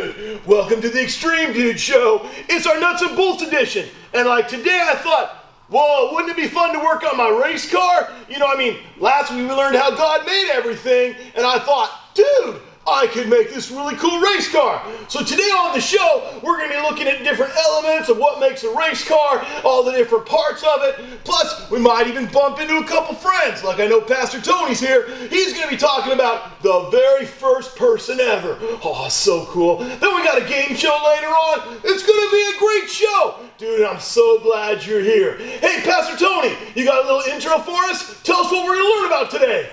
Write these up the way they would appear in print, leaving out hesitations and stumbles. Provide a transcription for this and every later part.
Dude, welcome to the Extreme Dude Show. It's our nuts and bolts edition. And like today I thought, whoa, wouldn't it be fun to work on my race car? Last week we learned how God made everything, and I thought, dude, I could make this really cool race car. So today on the show, we're going to be looking at different elements of what makes a race car, all the different parts of it. Plus, we might even bump into a couple friends. Like I know Pastor Tony's here. He's going to be talking about the very first person ever. Oh, so cool. Then we got a game show later on. It's going to be a great show. Dude, I'm so glad you're here. Hey, Pastor Tony, you got a little intro for us? Tell us what we're going to learn about today.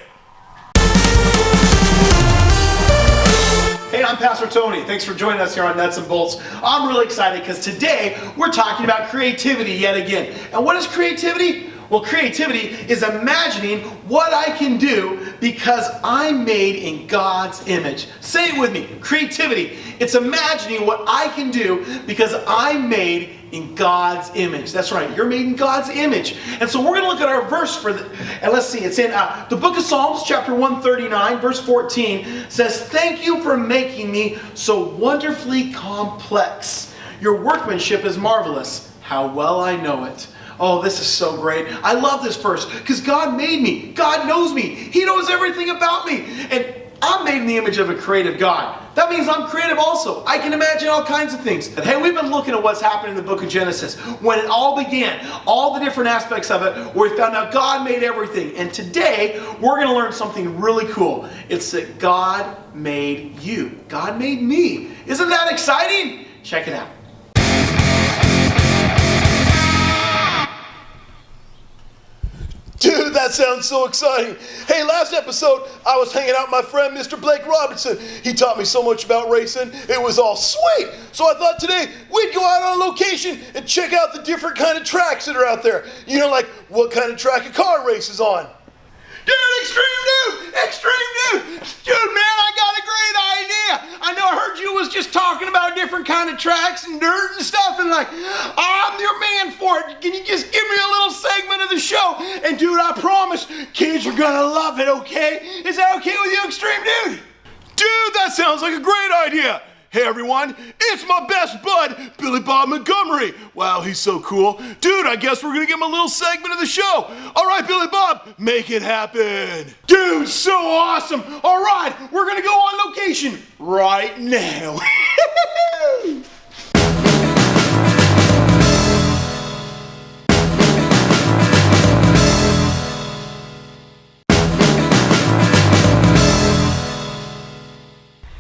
Hey, I'm Pastor Tony. Thanks for joining us here on Nuts and Bolts. I'm really excited because today we're talking about creativity yet again. And what is creativity? Well, creativity is imagining what I can do because I'm made in God's image. Say it with me. Creativity. It's imagining what I can do because I'm made in God's image. That's right. You're made in God's image. And so we're going to look at our verse for and let's see. It's in the book of Psalms, chapter 139, verse 14 says, "Thank you for making me so wonderfully complex. Your workmanship is marvelous. How well I know it." Oh, this is so great. I love this verse because God made me. God knows me. He knows everything about me. And I'm made in the image of a creative God. That means I'm creative also. I can imagine all kinds of things. Hey, we've been looking at what's happened in the book of Genesis. When it all began, all the different aspects of it, where we found out God made everything. And today, we're going to learn something really cool. It's that God made you. God made me. Isn't that exciting? Check it out. Dude, that sounds so exciting. Hey, last episode, I was hanging out with my friend, Mr. Blake Robertson. He taught me so much about racing. It was all sweet. So I thought today we'd go out on location and check out the different kind of tracks that are out there. You know, like what kind of track a car races on. Dude, Extreme Dude! Extreme Dude! Dude, man, I got a great idea. I know I heard you was just talking about different kind of tracks and dirt and stuff, and I'm your man for it. Can you just give me a little segment of the show? And dude, I promise, kids are gonna love it, okay? Is that okay with you, Extreme Dude? Dude, that sounds like a great idea. Hey everyone, it's my best bud, Billy Bob Montgomery. Wow, he's so cool. Dude, I guess we're gonna give him a little segment of the show. All right, Billy Bob, make it happen. Dude, so awesome. All right, we're gonna go on location right now.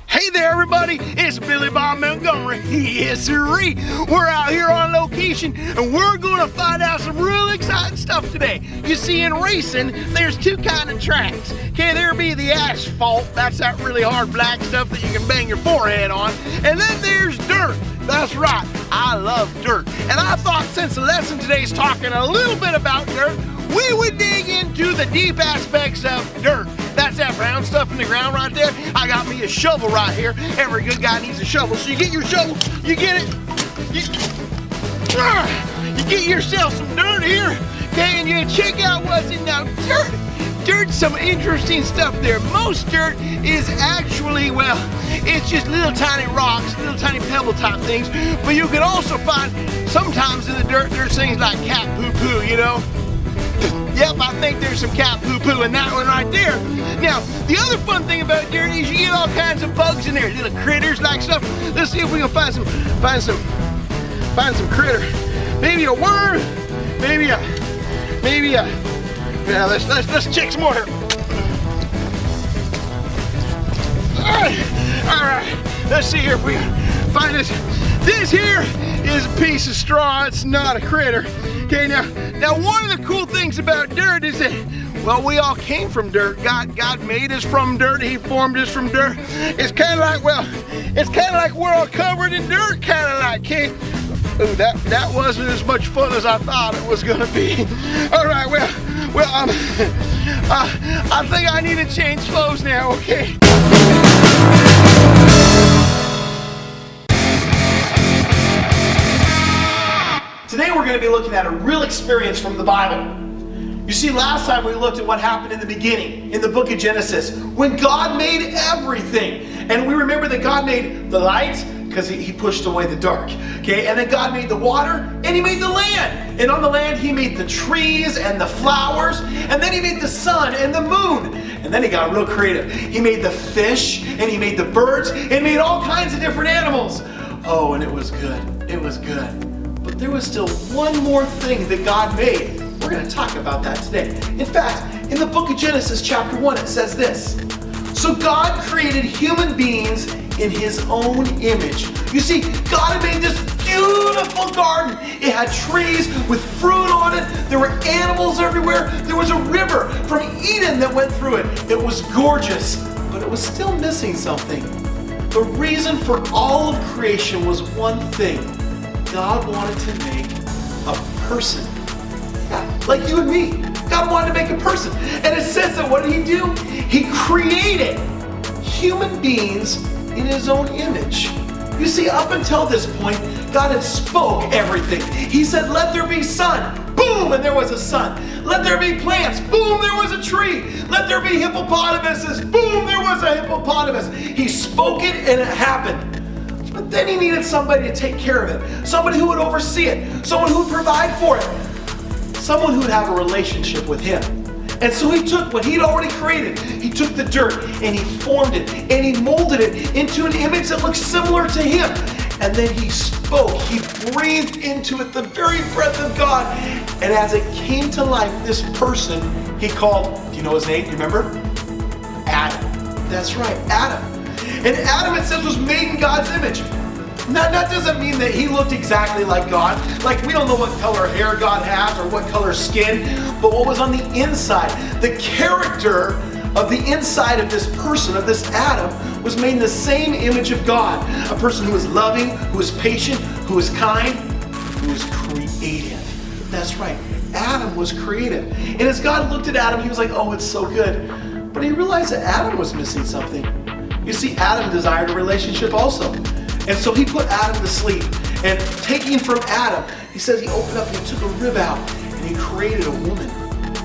Hey there, everybody. It's Billy Bob Montgomery. Yes, sirree. We're out here on location, and we're going to find out some real exciting stuff today. You see, in racing, there's two kind of tracks. Okay, there be the asphalt. That's that really hard black stuff that you can bang your forehead on. And then there's dirt. That's right. I love dirt. And I thought since the lesson today is talking a little bit about dirt, we would dig into the deep aspects of dirt. That's that brown stuff in the ground right there. I got me a shovel right here. Every good guy needs a shovel. So you get your shovel, you get it, you get yourself some dirt here, okay, and you check out what's in that dirt. Dirt's some interesting stuff there. Most dirt is actually, well, it's just little tiny rocks, little tiny pebble type things, but you can also find sometimes in the dirt there's things like cat poo-poo, you know? Yep, I think there's some cat poo-poo in that one right there. Now, the other fun thing about dirt is you get all kinds of bugs in there, little critters like stuff. Let's see if we can find some critter. Maybe a worm, yeah, let's check some more here. All right, let's see here if we can find this. This here is a piece of straw. It's not a critter. Okay, now one of the cool things about dirt is that, well, we all came from dirt. God made us from dirt. He formed us from dirt. It's kind of like, well, it's kind of like we're all covered in dirt, kind of like, okay? Ooh, that wasn't as much fun as I thought it was gonna be. All right, I think I need to change clothes now, okay? Today we're going to be looking at a real experience from the Bible. You see, last time we looked at what happened in the beginning, in the book of Genesis, when God made everything. And we remember that God made the light, because he pushed away the dark. Okay, and then God made the water and he made the land. And on the land he made the trees and the flowers, and then he made the sun and the moon. And then he got real creative. He made the fish and he made the birds and made all kinds of different animals. Oh, and it was good. It was good. But there was still one more thing that God made. We're going to talk about that today. In fact, in the book of Genesis chapter 1 it says this. So God created human beings in his own image. You see, God had made this beautiful garden. It had trees with fruit on it. There were animals everywhere. There was a river from Eden that went through it. It was gorgeous, but it was still missing something. The reason for all of creation was one thing. God wanted to make a person. Yeah, like you and me. God wanted to make a person. And it says that what did he do? He created human beings in his own image. You see, up until this point, God had spoke everything. He said, let there be sun. Boom, and there was a sun. Let there be plants. Boom, there was a tree. Let there be hippopotamuses. Boom, there was a hippopotamus. He spoke it and it happened. But then he needed somebody to take care of it. Somebody who would oversee it. Someone who would provide for it. Someone who would have a relationship with him. And so he took what he'd already created. He took the dirt and he formed it and he molded it into an image that looked similar to him. And then he spoke. He breathed into it the very breath of God. And as it came to life, this person he called, do you know his name? Do you remember? Adam. That's right, Adam. And Adam, it says, was made in God's image. Now, that doesn't mean that he looked exactly like God. Like, we don't know what color hair God has or what color skin, but what was on the inside, the character of the inside of this person, of this Adam, was made in the same image of God. A person who is loving, who is patient, who is kind, who is creative. That's right, Adam was creative. And as God looked at Adam, he was like, oh, it's so good. But he realized that Adam was missing something. You see, Adam desired a relationship also. And so he put Adam to sleep. And taking from Adam, he says he opened up and he took a rib out and he created a woman.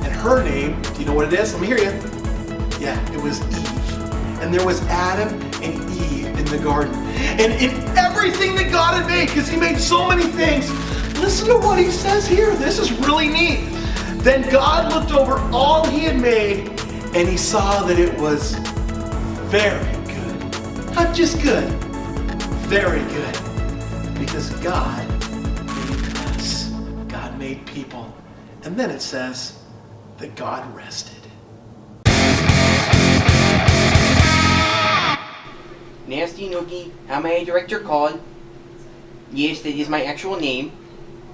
And her name, do you know what it is? Let me hear you. Yeah, it was Eve. And there was Adam and Eve in the garden. And in everything that God had made, because he made so many things, listen to what he says here. This is really neat. Then God looked over all he had made and he saw that it was very good. Not just good. Very good, because God made us. God made people. And then it says that God rested. Nasty Noogie, how may I direct your call? Yes, that is my actual name.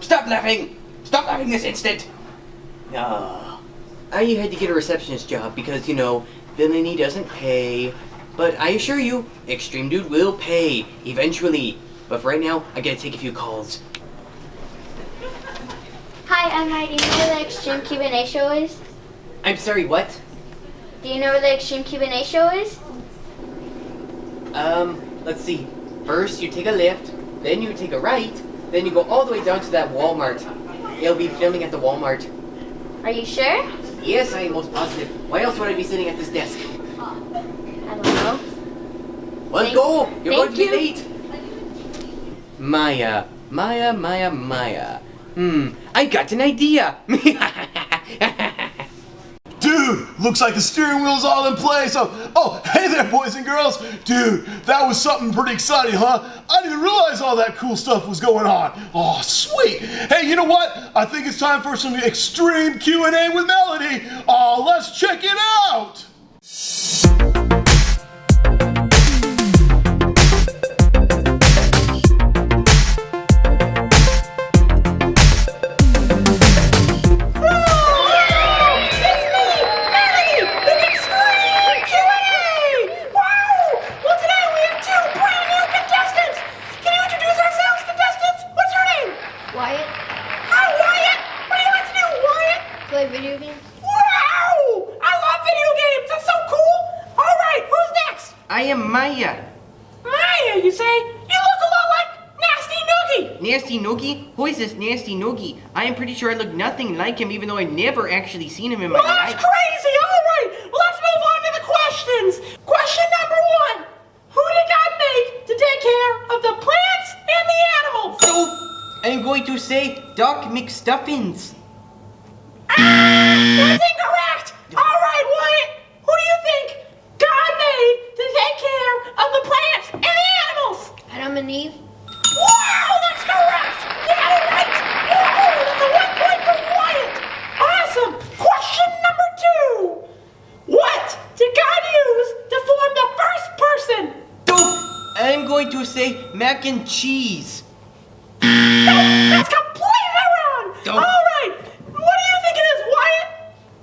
Stop laughing! Stop laughing this instant! I had to get a receptionist job because, you know, villainy doesn't pay. But I assure you, Extreme Dude will pay, eventually. But for right now, I gotta take a few calls. Hi, I'm Heidi. Do you know where the Extreme Q&A show is? I'm sorry, what? Do you know where the Extreme Q&A show is? Let's see. First, you take a left, then you take a right, then you go all the way down to that Walmart. They'll be filming at the Walmart. Are you sure? Yes, I am most positive. Why else would I be sitting at this desk? I don't know. Well, go! You're going to be you. late! Maya. I got an idea! Dude, looks like the steering wheel's all in place. Oh, hey there, boys and girls. Dude, that was something pretty exciting, huh? I didn't realize all that cool stuff was going on. Oh, sweet. Hey, you know what? I think it's time for some extreme Q&A with Melody. Oh, let's check it out. Wyatt? Hi, Wyatt! What do you like to do, Wyatt? Play video games? Wow! I love video games! That's so cool! Alright, who's next? I am Maya. Maya, you say? You look a lot like Nasty Noogie! Nasty Noogie? Who is this Nasty Noogie? I am pretty sure I look nothing like him, even though I've never actually seen him in my Well, that's life. crazy! Alright, let's move on to the questions. Question number 1. Who did God make to take care of the plants and the animals. So, I'm going to say Doc McStuffins. That's incorrect. All right, Wyatt. Who do you think God made to take care of the plants and the animals? Adam and Eve. Wow, that's correct. You got it right. Whoa, that's a 1 point for Wyatt. Awesome. Question number 2. What did God use to form the first person? So, I'm going to say mac and cheese. That's completely wrong. Don't. All right. What do you think it is, Wyatt?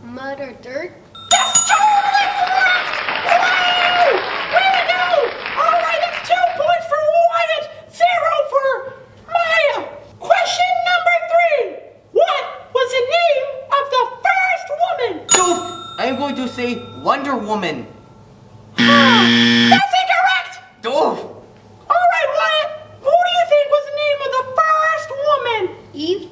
Mud or dirt. That's totally correct! Wow! Way to go! All right, that's 2 points for Wyatt, 0 for Maya. Question number 3. What was the name of the first woman? So, I'm going to say Wonder Woman. That's incorrect! Oh, All right, Wyatt, who do you think was the name of the first woman? Eve.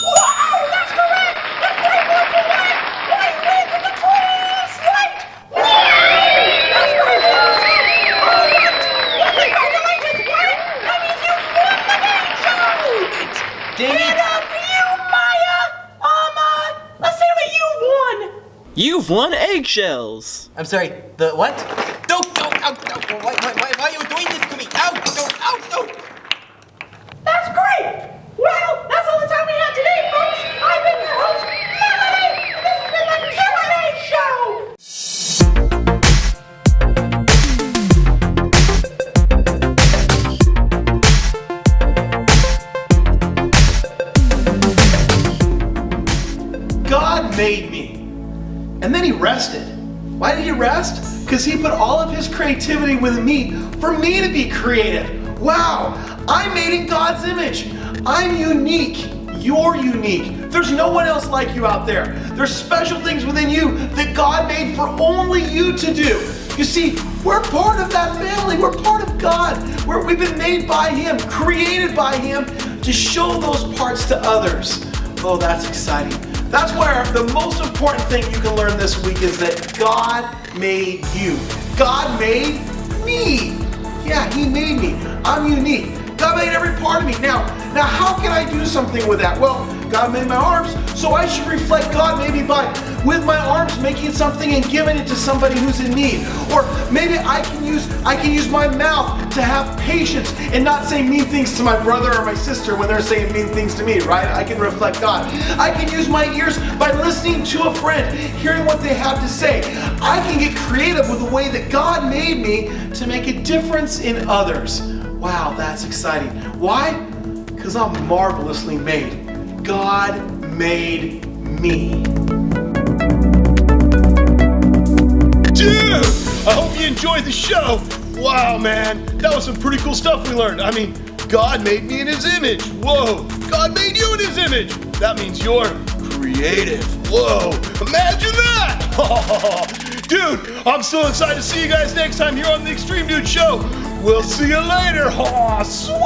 Wow, that's correct! That's 3 points for Wyatt! Wyatt wins with a clean slate! Wow! That's great! All right! Well, congratulations, Wyatt! That means you've won the game show! dang And it. for you, Maya, let's say what you won! You've won eggshells! I'm sorry, the what? Don't, why are you doing this to me? Ow. That's great! Well, that's all the time we have today, folks! I've been your host, Melody, and this has been the Q&A Show! God made me, and then he rested. Why did he rest? Because he put all of his creativity within me for me to be creative. Wow, I'm made in God's image. I'm unique. You're unique. There's no one else like you out there. There's special things within you that God made for only you to do. You see, we're part of that family. We're part of God. We've been made by him, created by him to show those parts to others. Oh, that's exciting. That's why the most important thing you can learn this week is that God made you. God made me. Yeah, he made me. I'm unique. God made every part of me. Now how can I do something with that? Well, God made my arms, so I should reflect God maybe by, with my arms, making something and giving it to somebody who's in need. Or maybe I can use my mouth to have patience and not say mean things to my brother or my sister when they're saying mean things to me, right? I can reflect God. I can use my ears by listening to a friend, hearing what they have to say. I can get creative with the way that God made me to make a difference in others. Wow, that's exciting. Why? Because I'm marvelously made. God made me. Dude, I hope you enjoyed the show. Wow, man, that was some pretty cool stuff we learned. I mean, God made me in his image. Whoa, God made you in his image. That means you're creative. Whoa, imagine that. Dude, I'm so excited to see you guys next time here on the Extreme Dude Show. We'll see you later. Aw, sweet.